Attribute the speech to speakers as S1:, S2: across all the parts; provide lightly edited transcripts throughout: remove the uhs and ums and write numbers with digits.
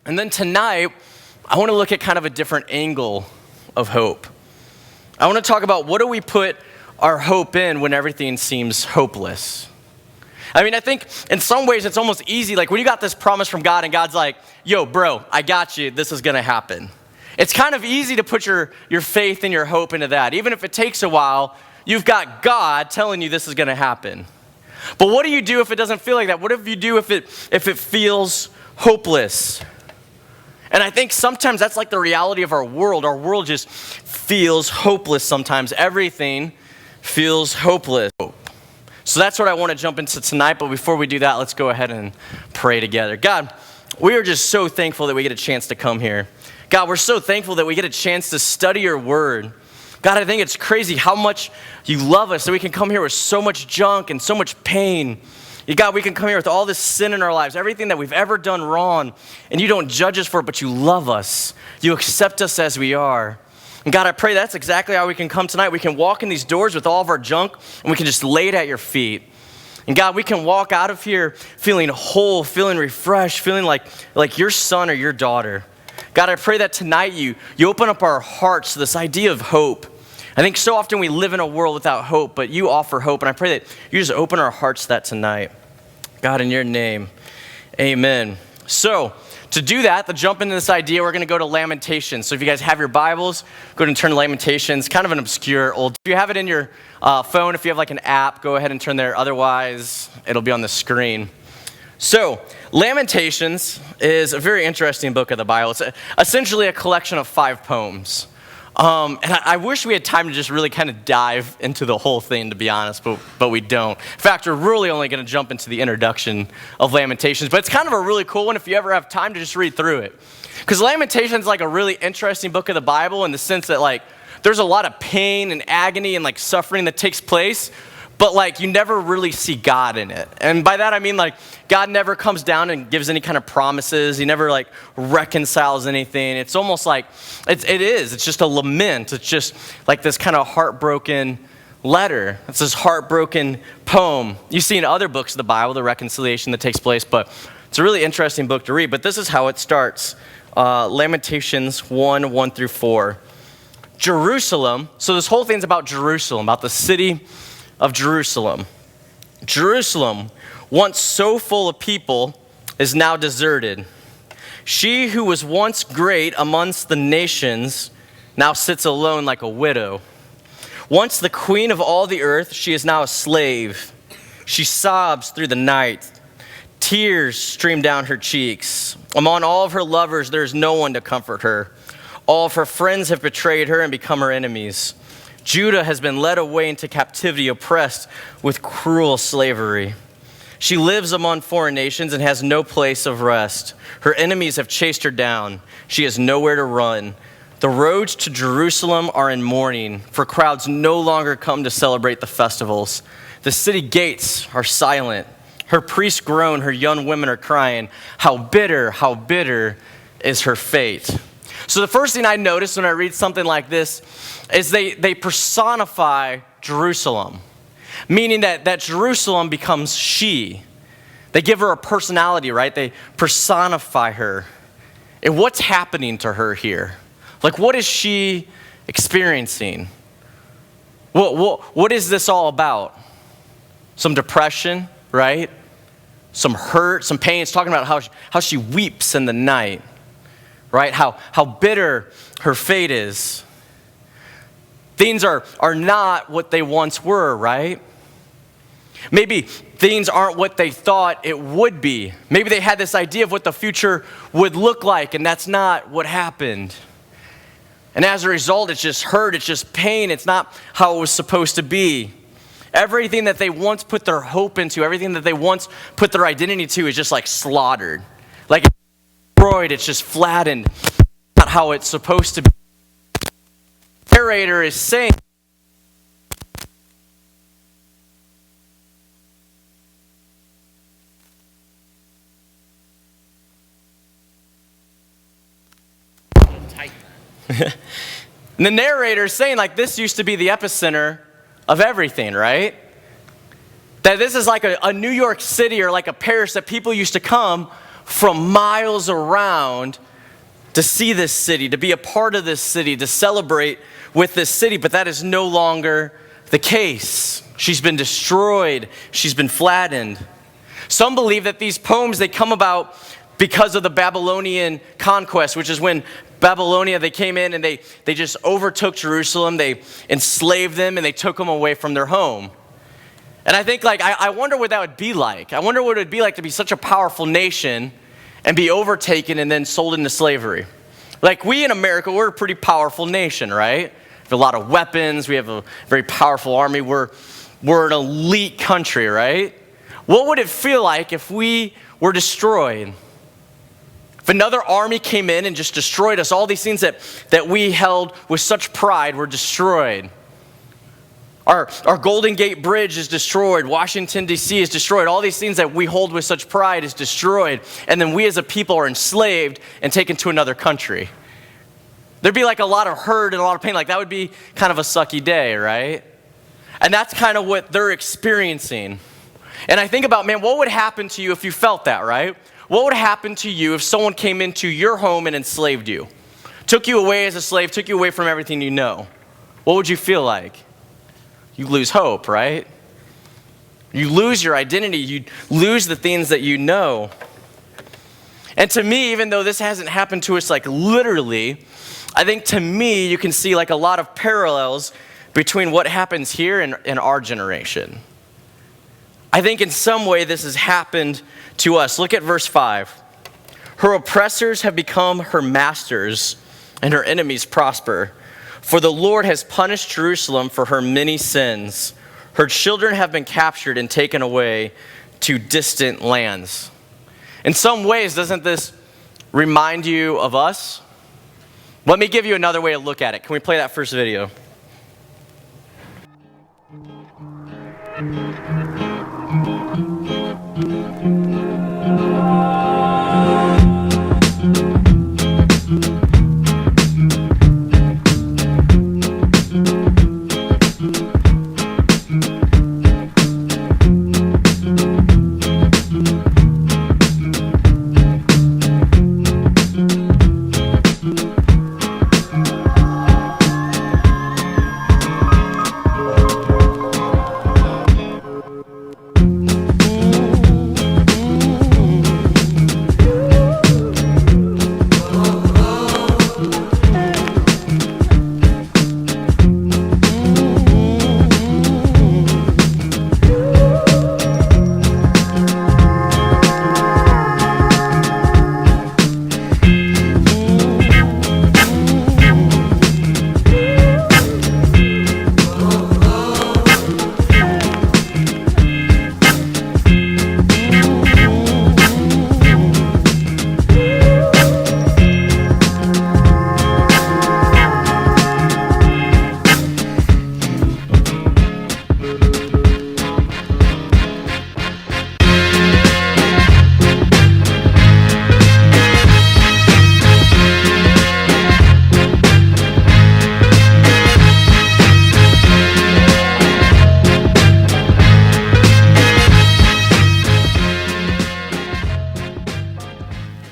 S1: And then tonight, I want to look at kind of a different angle of hope. I want to talk about what do we put our hope in when everything seems hopeless. I mean, I think in some ways it's almost easy, like when you got this promise from God and God's like, yo, bro, I got you, this is gonna happen. It's kind of easy to put your faith and your hope into that. Even if it takes a while, you've got God telling you this is gonna happen. But what do you do if it doesn't feel like that? What do you do if it feels hopeless? And I think sometimes that's like the reality of our world. Our world just feels hopeless sometimes. Everything feels hopeless. So that's what I want to jump into tonight. But before we do that, let's go ahead and pray together. God, we are just so thankful that we get a chance to come here. God, we're so thankful that we get a chance to study your word. God, I think it's crazy how much you love us, that we can come here with so much junk and so much pain. God, we can come here with all this sin in our lives, everything that we've ever done wrong, and you don't judge us for it, but you love us. You accept us as we are. And God, I pray that's exactly how we can come tonight. We can walk in these doors with all of our junk, and we can just lay it at your feet. And God, we can walk out of here feeling whole, feeling refreshed, feeling like your son or your daughter. God, I pray that tonight you open up our hearts to this idea of hope. I think so often we live in a world without hope, but you offer hope. And I pray that you just open our hearts to that tonight. God, in your name, amen. So to do that, to jump into this idea, we're going to go to Lamentations. So if you guys have your Bibles, go ahead and turn to Lamentations. Kind of an obscure old. If you have it in your phone, if you have like an app, go ahead and turn there. Otherwise, it'll be on the screen. So Lamentations is a very interesting book of the Bible. It's essentially a collection of 5 poems. And I wish we had time to just really kind of dive into the whole thing, to be honest, but we don't. In fact, we're really only going to jump into the introduction of Lamentations, but it's kind of a really cool one if you ever have time to just read through it. Because Lamentations is like a really interesting book of the Bible in the sense that like there's a lot of pain and agony and like suffering that takes place, but like you never really see God in it. And by that I mean like God never comes down and gives any kind of promises. He never like reconciles anything. It's almost like it's just a lament. It's just like this kind of heartbroken letter. It's this heartbroken poem. You see in other books of the Bible the reconciliation that takes place, but it's a really interesting book to read. But this is how it starts. Lamentations 1 through 4. Jerusalem. So this whole thing's about Jerusalem, about the city of Jerusalem. Jerusalem, once so full of people, is now deserted. She who was once great amongst the nations now sits alone like a widow. Once the queen of all the earth, she is now a slave. She sobs through the night. Tears stream down her cheeks. Among all of her lovers, there is no one to comfort her. All of her friends have betrayed her and become her enemies. Judah has been led away into captivity, oppressed with cruel slavery. She lives among foreign nations and has no place of rest. Her enemies have chased her down. She has nowhere to run. The roads to Jerusalem are in mourning, for crowds no longer come to celebrate the festivals. The city gates are silent. Her priests groan, her young women are crying, how bitter is her fate. So the first thing I notice when I read something like this is they personify Jerusalem, meaning that Jerusalem becomes she. They give her a personality, right? They personify her. And what's happening to her here? Like, what is she experiencing? What is this all about? Some depression, right? Some hurt, some pain. It's talking about how she weeps in the night. Right? How bitter her fate is. Things are not what they once were, right? Maybe things aren't what they thought it would be. Maybe they had this idea of what the future would look like, and that's not what happened. And as a result, it's just hurt, it's just pain, it's not how it was supposed to be. Everything that they once put their hope into, everything that they once put their identity to is just like slaughtered. Like it's just flattened, not how it's supposed to be. The narrator is saying, and the narrator is saying like this used to be the epicenter of everything, right? That this is like a New York City or like a Paris that people used to come from miles around to see this city, to be a part of this city, to celebrate with this city, but that is no longer the case. She's been destroyed. She's been flattened. Some believe that these poems, they come about because of the Babylonian conquest, which is when Babylonia, they came in and they just overtook Jerusalem. They enslaved them and they took them away from their home. And I think, I wonder what that would be like. I wonder what it would be like to be such a powerful nation and be overtaken and then sold into slavery. Like, we in America, we're a pretty powerful nation, right? We have a lot of weapons. We have a very powerful army. We're an elite country, right? What would it feel like if we were destroyed? If another army came in and just destroyed us, all these things that we held with such pride were destroyed. Our Golden Gate Bridge is destroyed. Washington, D.C. is destroyed. All these things that we hold with such pride is destroyed. And then we as a people are enslaved and taken to another country. There'd be like a lot of hurt and a lot of pain. Like, that would be kind of a sucky day, right? And that's kind of what they're experiencing. And I think about, man, what would happen to you if you felt that, right? What would happen to you if someone came into your home and enslaved you? Took you away as a slave, took you away from everything you know. What would you feel like? You lose hope, right? You lose your identity. You lose the things that you know. And to me, even though this hasn't happened to us like literally, I think to me, you can see like a lot of parallels between what happens here and in our generation. I think in some way this has happened to us. Look at verse 5. Her oppressors have become her masters, and her enemies prosper. For the Lord has punished Jerusalem for her many sins. Her children have been captured and taken away to distant lands. In some ways, doesn't this remind you of us? Let me give you another way to look at it. Can we play that first video?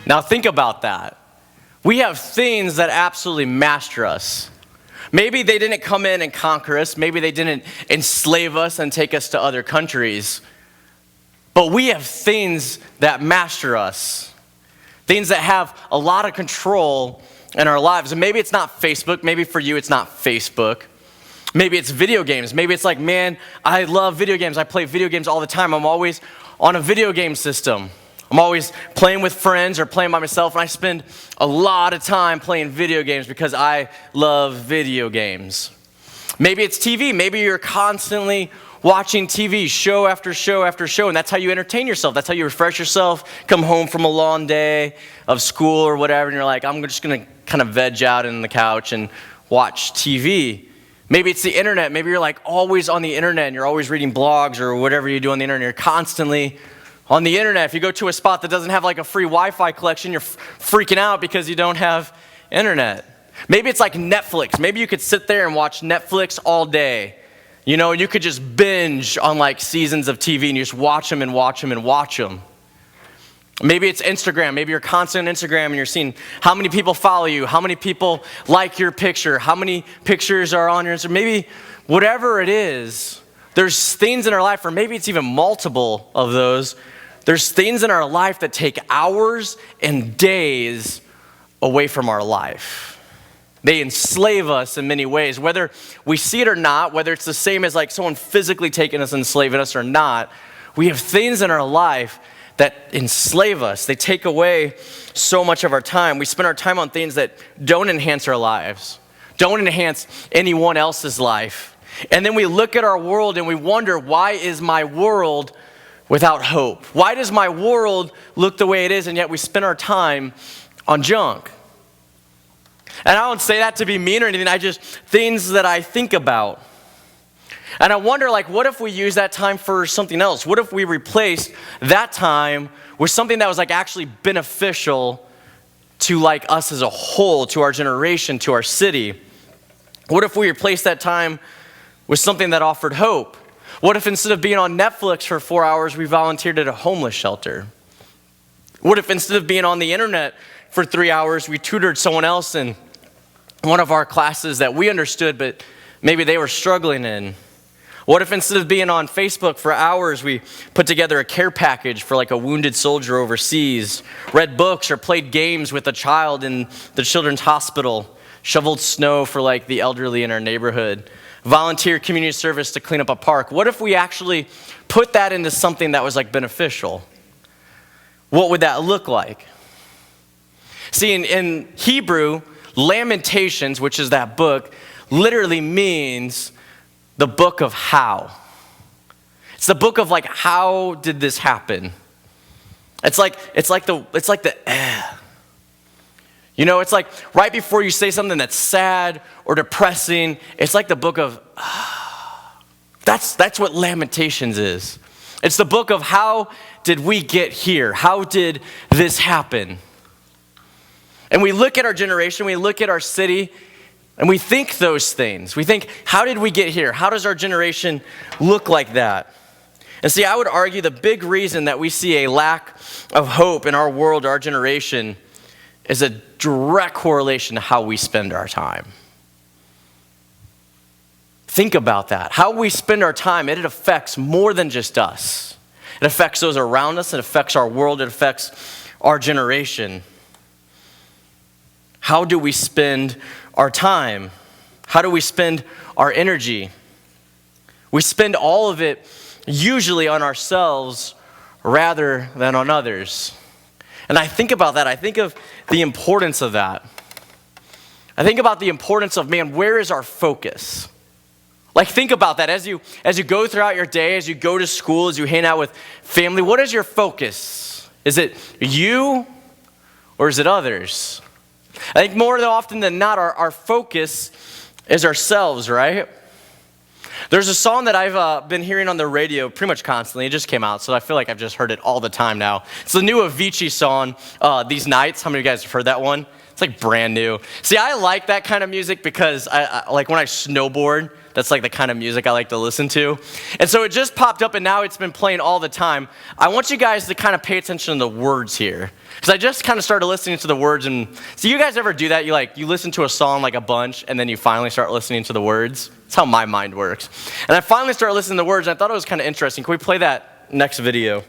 S1: Now think about that. We have things that absolutely master us. Maybe they didn't come in and conquer us. Maybe they didn't enslave us and take us to other countries. But we have things that master us. Things that have a lot of control in our lives. And maybe it's not Facebook. Maybe for you it's not Facebook. Maybe it's video games. Maybe it's like, man, I love video games. I play video games all the time. I'm always on a video game system. I'm always playing with friends or playing by myself, and I spend a lot of time playing video games because I love video games. Maybe it's TV. Maybe you're constantly watching TV, show after show after show, and that's how you entertain yourself. That's how you refresh yourself, come home from a long day of school or whatever, and you're like, I'm just going to kind of veg out in the couch and watch TV. Maybe it's the internet. Maybe you're like always on the internet, and you're always reading blogs or whatever you do on the internet. You're constantly on the internet. If you go to a spot that doesn't have like a free Wi-Fi collection, you're freaking out because you don't have internet. Maybe it's like Netflix. Maybe you could sit there and watch Netflix all day. You know, you could just binge on like seasons of TV and you just watch them and watch them and watch them. Maybe it's Instagram. Maybe you're constantly on Instagram and you're seeing how many people follow you, how many people like your picture, how many pictures are on your Instagram. Maybe whatever it is, there's things in our life, or maybe it's even multiple of those. There's things in our life that take hours and days away from our life. They enslave us in many ways, whether we see it or not, whether it's the same as like someone physically taking us and enslaving us or not. We have things in our life that enslave us. They take away so much of our time. We spend our time on things that don't enhance our lives, don't enhance anyone else's life. And then we look at our world and we wonder, why is my world without hope? Why does my world look the way it is, and yet we spend our time on junk? And I don't say that to be mean or anything, things that I think about. And I wonder, like, what if we use that time for something else? What if we replaced that time with something that was like actually beneficial to like us as a whole, to our generation, to our city? What if we replaced that time with something that offered hope? What if instead of being on Netflix for 4 hours, we volunteered at a homeless shelter? What if instead of being on the internet for 3 hours, we tutored someone else in one of our classes that we understood, but maybe they were struggling in? What if instead of being on Facebook for hours, we put together a care package for like a wounded soldier overseas, read books or played games with a child in the children's hospital, shoveled snow for like the elderly in our neighborhood, volunteer community service to clean up a park? What if we actually put that into something that was like beneficial? What would that look like? See, in Hebrew, Lamentations, which is that book, literally means the book of how. It's the book of like, how did this happen? It's like the You know, it's like right before you say something that's sad or depressing, it's like the book of That's what Lamentations is. It's the book of how did we get here? How did this happen? And we look at our generation, we look at our city, and we think those things. We think, how did we get here? How does our generation look like that? And see, I would argue the big reason that we see a lack of hope in our world, our generation, is a direct correlation to how we spend our time. Think about that. How we spend our time, it affects more than just us. It affects those around us, it affects our world, it affects our generation. How do we spend our time? How do we spend our energy? We spend all of it usually on ourselves rather than on others. And I think about that. I think of the importance of that. I think about the importance of, man, where is our focus? Like, think about that as you go throughout your day, as you go to school, as you hang out with family. What is your focus? Is it you or is it others? I think more often than not, our focus is ourselves, right? There's a song that I've been hearing on the radio pretty much constantly. It just came out, so I feel like I've just heard it all the time now. It's the new Avicii song, These Nights. How many of you guys have heard that one? It's like brand new. See, I like that kind of music because I like when I snowboard, that's like the kind of music I like to listen to. And so it just popped up and now it's been playing all the time. I want you guys to kind of pay attention to the words here. Because I just kind of started listening to the words, and so you guys ever do that? You listen to a song like a bunch and then you finally start listening to the words? That's how my mind works. And I finally started listening to the words and I thought it was kind of interesting. Can we play that next video?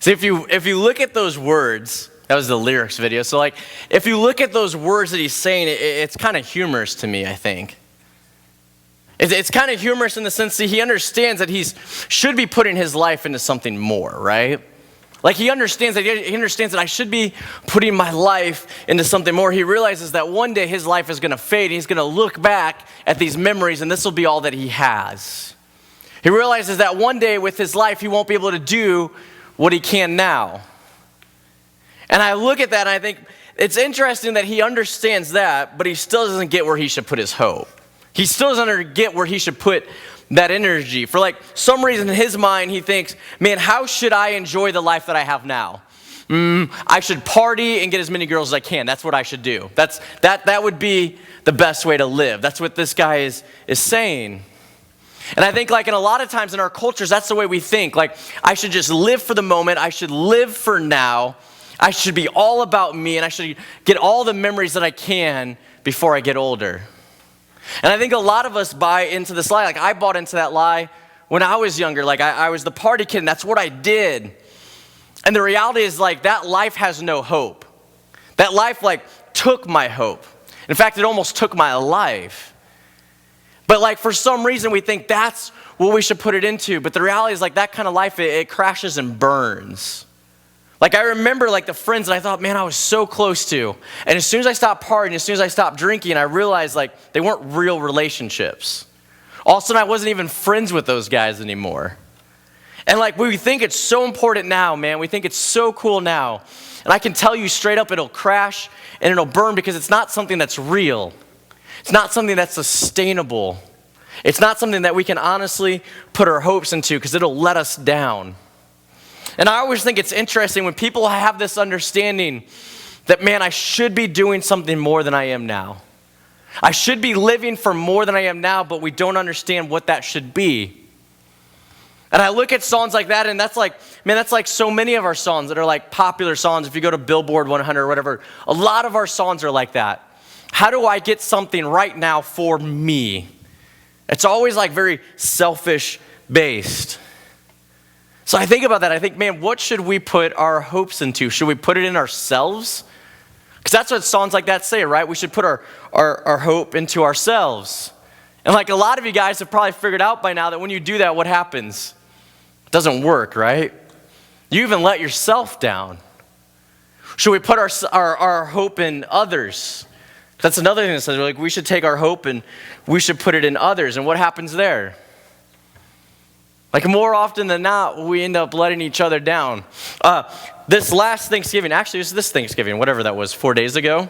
S1: See, if you look at those words, that was the lyrics video. So like, if you look at those words that he's saying, it's kind of humorous to me, I think. It's kind of humorous in the sense that he understands that he should be putting his life into something more, right? Like he understands that I should be putting my life into something more. He realizes that one day his life is going to fade. He's going to look back at these memories and this will be all that he has. He realizes that one day with his life he won't be able to do what he can now. And I look at that and I think it's interesting that he understands that, but he still doesn't get where he should put his hope. He still doesn't get where he should put that energy. For like some reason in his mind, he thinks, man, how should I enjoy the life that I have now? I should party and get as many girls as I can. That's what I should do. That would be the best way to live. That's what this guy is saying. And I think like in a lot of times in our cultures, that's the way we think. Like I should just live for the moment. I should live for now. I should be all about me and I should get all the memories that I can before I get older. And I think a lot of us buy into this lie. Like I bought into that lie when I was younger. Like I was the party kid and that's what I did. And the reality is like that life has no hope. That life like took my hope. In fact, it almost took my life. But like for some reason we think that's what we should put it into. But the reality is like that kind of life, it crashes and burns. Like I remember like the friends that I thought, man, I was so close to. And as soon as I stopped partying, as soon as I stopped drinking, I realized like they weren't real relationships. All of a sudden I wasn't even friends with those guys anymore. And like we think it's so important now, man. We think it's so cool now. And I can tell you straight up, it'll crash and it'll burn because it's not something that's real. It's not something that's sustainable. It's not something that we can honestly put our hopes into because it'll let us down. And I always think it's interesting when people have this understanding that, man, I should be doing something more than I am now. I should be living for more than I am now, but we don't understand what that should be. And I look at songs like that, and that's like, man, that's like so many of our songs that are like popular songs. If you go to Billboard 100 or whatever, a lot of our songs are like that. How do I get something right now for me? It's always like very selfish based. So I think about that. I think, man, what should we put our hopes into? Should we put it in ourselves? Because that's what songs like that say, right? We should put our hope into ourselves. And like a lot of you guys have probably figured out by now that when you do that, what happens? It doesn't work, right? You even let yourself down. Should we put our hope in others? That's another thing that says like we should take our hope and we should put it in others. And what happens there? Like more often than not, we end up letting each other down. This last Thanksgiving, actually it was this Thanksgiving, whatever that was, 4 days ago.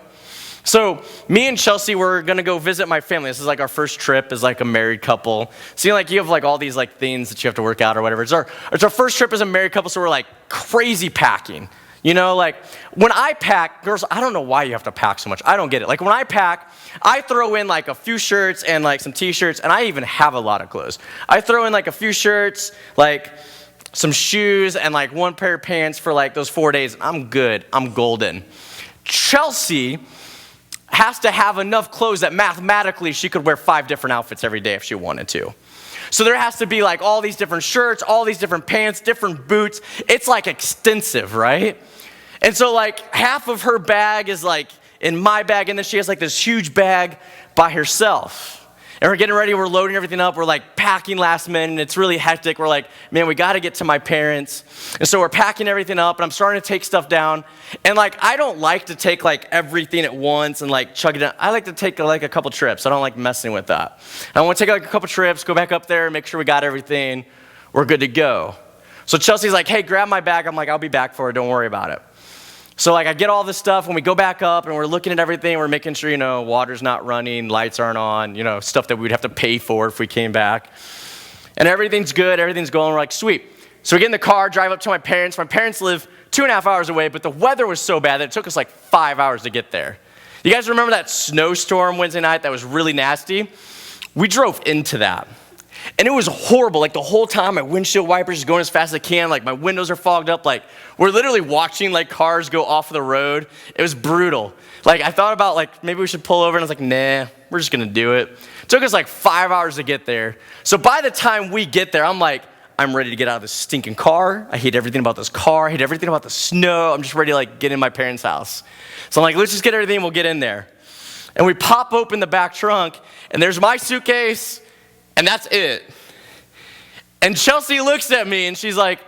S1: So me and Chelsea were gonna go visit my family. This is like our first trip as like a married couple. So like you have like all these like things that you have to work out or whatever. It's our first trip as a married couple, so we're like crazy packing. You know, like when I pack, girls, I don't know why you have to pack so much. I don't get it. Like when I pack, I throw in like a few shirts and like some t-shirts, and I even have a lot of clothes. I throw in like a few shirts, like some shoes, and like one pair of pants for like those 4 days. I'm good. I'm golden. Chelsea has to have enough clothes that mathematically she could wear 5 different outfits every day if she wanted to. So there has to be like all these different shirts, all these different pants, different boots. It's like extensive, right? And so like half of her bag is like in my bag, and then she has like this huge bag by herself. And we're getting ready, we're loading everything up, we're like packing last minute, and it's really hectic. We're like, man, we gotta get to my parents. And so we're packing everything up, and I'm starting to take stuff down. And like, I don't like to take like everything at once and like chug it down. I like to take like a couple trips. I don't like messing with that. I wanna take like a couple trips, go back up there, make sure we got everything. We're good to go. So Chelsea's like, hey, grab my bag. I'm like, I'll be back for it, don't worry about it. So like I get all this stuff, when we go back up and we're looking at everything, we're making sure, you know, water's not running, lights aren't on, you know, stuff that we'd have to pay for if we came back. And everything's good, everything's going, we're like, sweet. So we get in the car, drive up to my parents. My parents live 2.5 hours away, but the weather was so bad that it took us like 5 hours to get there. You guys remember that snowstorm Wednesday night that was really nasty? We drove into that. And it was horrible. Like the whole time, my windshield wipers just going as fast as I can. Like my windows are fogged up. Like we're literally watching like cars go off the road. It was brutal. Like I thought about like maybe we should pull over, and I was like, nah, we're just gonna do it. It took us like 5 hours to get there. So by the time we get there, I'm like, I'm ready to get out of this stinking car. I hate everything about this car. I hate everything about the snow. I'm just ready to like get in my parents' house. So I'm like, let's just get everything and we'll get in there. And we pop open the back trunk and there's my suitcase and that's it. And Chelsea looks at me and she's like,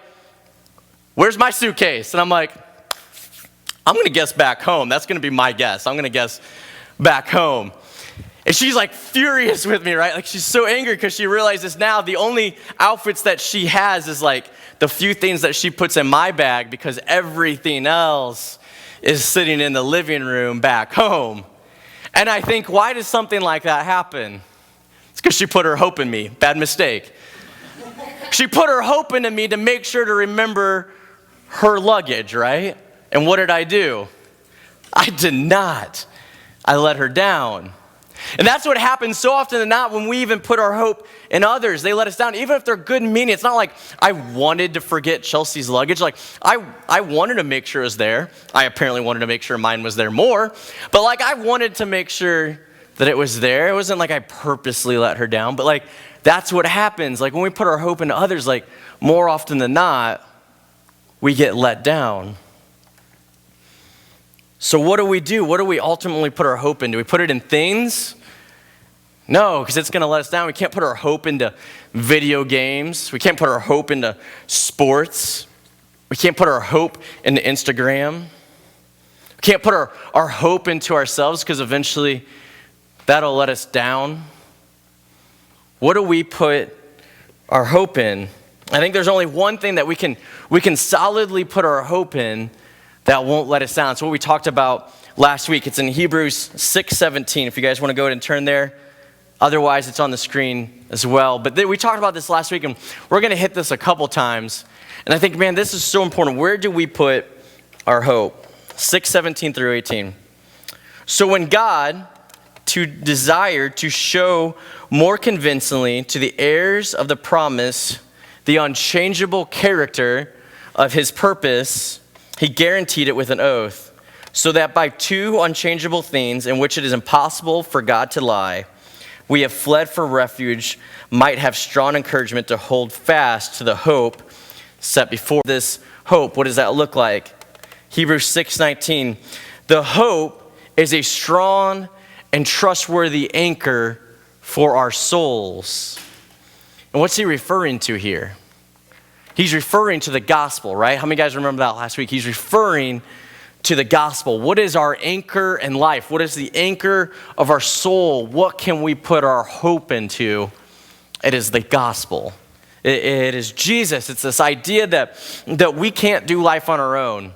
S1: where's my suitcase? And I'm like, I'm gonna guess back home. That's gonna be my guess. I'm gonna guess back home. And she's like furious with me, right? Like she's so angry because she realizes now the only outfits that she has is like the few things that she puts in my bag because everything else is sitting in the living room back home. And I think, why does something like that happen? It's because she put her hope in me. Bad mistake. She put her hope into me to make sure to remember her luggage, right? And what did I do? I did not. I let her down. And that's what happens so often than not when we even put our hope in others. They let us down, even if they're good meaning. It's not like I wanted to forget Chelsea's luggage. Like I wanted to make sure it was there. I apparently wanted to make sure mine was there more. But like I wanted to make sure that it was there. It wasn't like I purposely let her down. But like that's what happens. Like when we put our hope into others, like more often than not, we get let down. So what do we do? What do we ultimately put our hope in? Do we put it in things? No, because it's going to let us down. We can't put our hope into video games. We can't put our hope into sports. We can't put our hope into Instagram. We can't put our hope into ourselves because eventually that'll let us down. What do we put our hope in? I think there's only one thing that we can solidly put our hope in that won't let us down. It's what we talked about last week. It's in Hebrews 6:17. If you guys want to go ahead and turn there. Otherwise, it's on the screen as well. But we talked about this last week, and we're going to hit this a couple times. And I think, man, this is so important. Where do we put our hope? 6:17 through 18. So when God desired to show more convincingly to the heirs of the promise the unchangeable character of his purpose, he guaranteed it with an oath, so that by two unchangeable things in which it is impossible for God to lie, we have fled for refuge, might have strong encouragement to hold fast to the hope set before. This hope, what does that look like? Hebrews 6:19. The hope is a strong and trustworthy anchor for our souls. And what's he referring to here? He's referring to the gospel, right? How many guys remember that last week? He's referring to the gospel. What is our anchor in life? What is the anchor of our soul? What can we put our hope into? It is the gospel. It is Jesus. It's this idea that we can't do life on our own.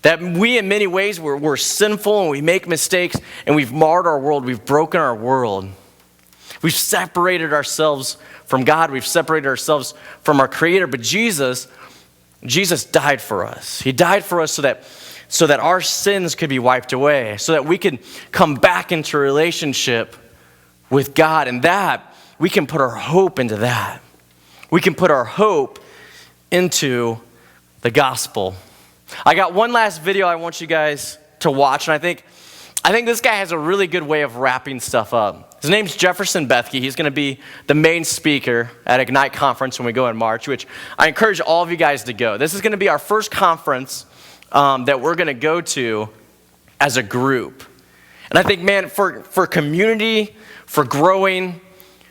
S1: That we, in many ways, we're sinful and we make mistakes and we've marred our world. We've broken our world. We've separated ourselves from God. We've separated ourselves from our Creator. But Jesus died for us. He died for us so that our sins could be wiped away, so that we could come back into a relationship with God. And that, we can put our hope into that. We can put our hope into the gospel. I got one last video I want you guys to watch, and I think this guy has a really good way of wrapping stuff up. His name's Jefferson Bethke. He's going to be the main speaker at Ignite Conference when we go in March, which I encourage all of you guys to go. This is going to be our first conference that we're going to go to as a group. And I think, man, for community, for growing,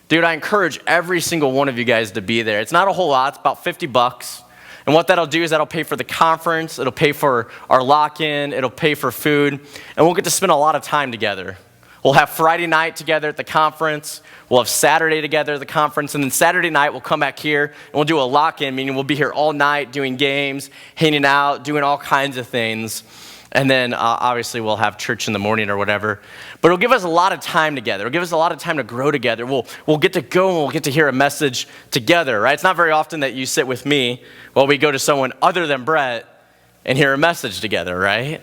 S1: dude, I encourage every single one of you guys to be there. It's not a whole lot. It's about $50. And what that'll do is that'll pay for the conference. It'll pay for our lock-in. It'll pay for food. And we'll get to spend a lot of time together. We'll have Friday night together at the conference. We'll have Saturday together at the conference. And then Saturday night, we'll come back here and we'll do a lock-in, meaning we'll be here all night doing games, hanging out, doing all kinds of things. And then obviously we'll have church in the morning or whatever. But it'll give us a lot of time together. It'll give us a lot of time to grow together. We'll get to go and we'll get to hear a message together, right? It's not very often that you sit with me while we go to someone other than Brett and hear a message together, right?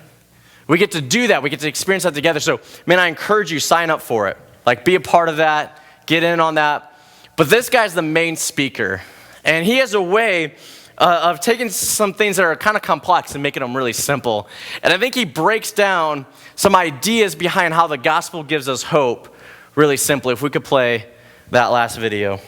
S1: We get to do that. We get to experience that together. So, man, I encourage you, sign up for it. Like, be a part of that. Get in on that. But this guy's the main speaker. And he has a way of taking some things that are kind of complex and making them really simple. And I think he breaks down some ideas behind how the gospel gives us hope really simply. If we could play that last video.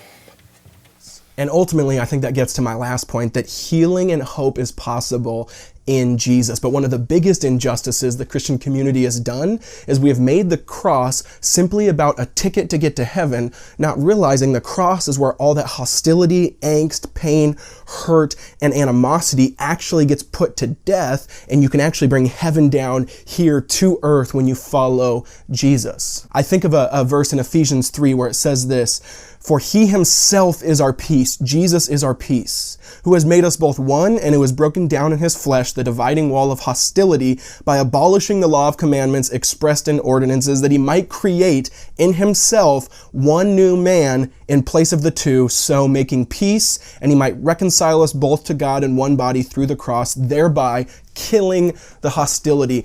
S2: And ultimately, I think that gets to my last point, that healing and hope is possible in Jesus. But one of the biggest injustices the Christian community has done is we have made the cross simply about a ticket to get to heaven, not realizing the cross is where all that hostility, angst, pain, hurt, and animosity actually gets put to death, and you can actually bring heaven down here to earth when you follow Jesus. I think of a verse in Ephesians 3 where it says this, "For he himself is our peace," Jesus is our peace, "who has made us both one, and who has broken down in his flesh the dividing wall of hostility by abolishing the law of commandments expressed in ordinances, that he might create in himself one new man in place of the two, so making peace, and he might reconcile us both to God in one body through the cross, thereby killing the hostility."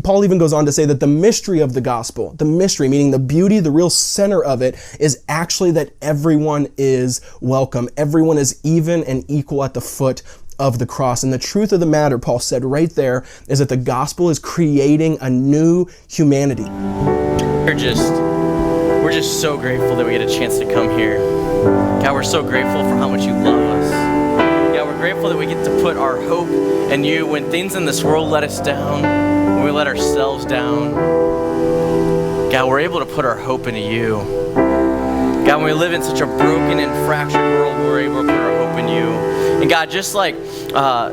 S2: Paul even goes on to say that the mystery of the gospel, the mystery, meaning the beauty, the real center of it, is actually that everyone is welcome. Everyone is even and equal at the foot of the cross. And the truth of the matter, Paul said right there, is that the gospel is creating a new humanity.
S1: We're just so grateful that we get a chance to come here. God, we're so grateful for how much you love us. God, we're grateful that we get to put our hope in you when things in this world let us down, when we let ourselves down. God, we're able to put our hope into you. God, when we live in such a broken and fractured world, we're able to put our hope in you. And God, just like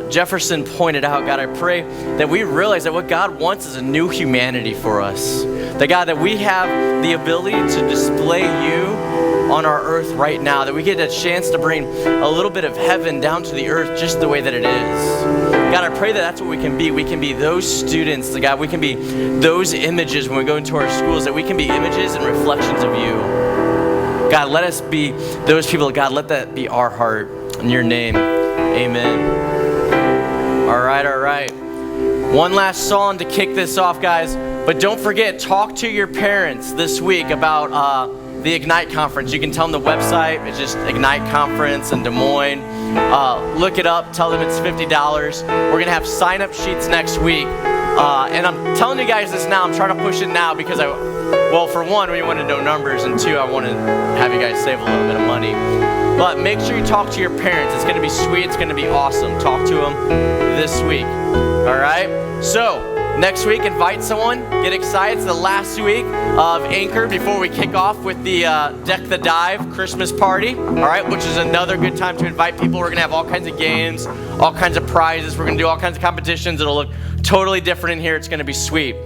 S1: Jefferson pointed out, God, I pray that we realize that what God wants is a new humanity for us. That God, that we have the ability to display you on our earth right now, that we get a chance to bring a little bit of heaven down to the earth just the way that it is. God, I pray that that's what we can be. We can be those students, God, we can be those images when we go into our schools, that we can be images and reflections of you. God, let us be those people. God, let that be our heart. In your name, amen. All right. One last song to kick this off, guys. But don't forget, talk to your parents this week about the Ignite Conference. You can tell them the website. It's just Ignite Conference in Des Moines. Look it up. Tell them it's $50. We're going to have sign-up sheets next week. And I'm telling you guys this now. I'm trying to push it now because for one, we want to know numbers, and two, I want to have you guys save a little bit of money. But make sure you talk to your parents. It's going to be sweet. It's going to be awesome. Talk to them this week. All right? So, next week, invite someone. Get excited. It's the last week of Anchor before we kick off with the Deck the Dive Christmas party. All right? Which is another good time to invite people. We're going to have all kinds of games, all kinds of prizes. We're going to do all kinds of competitions. It'll look totally different in here. It's going to be sweet.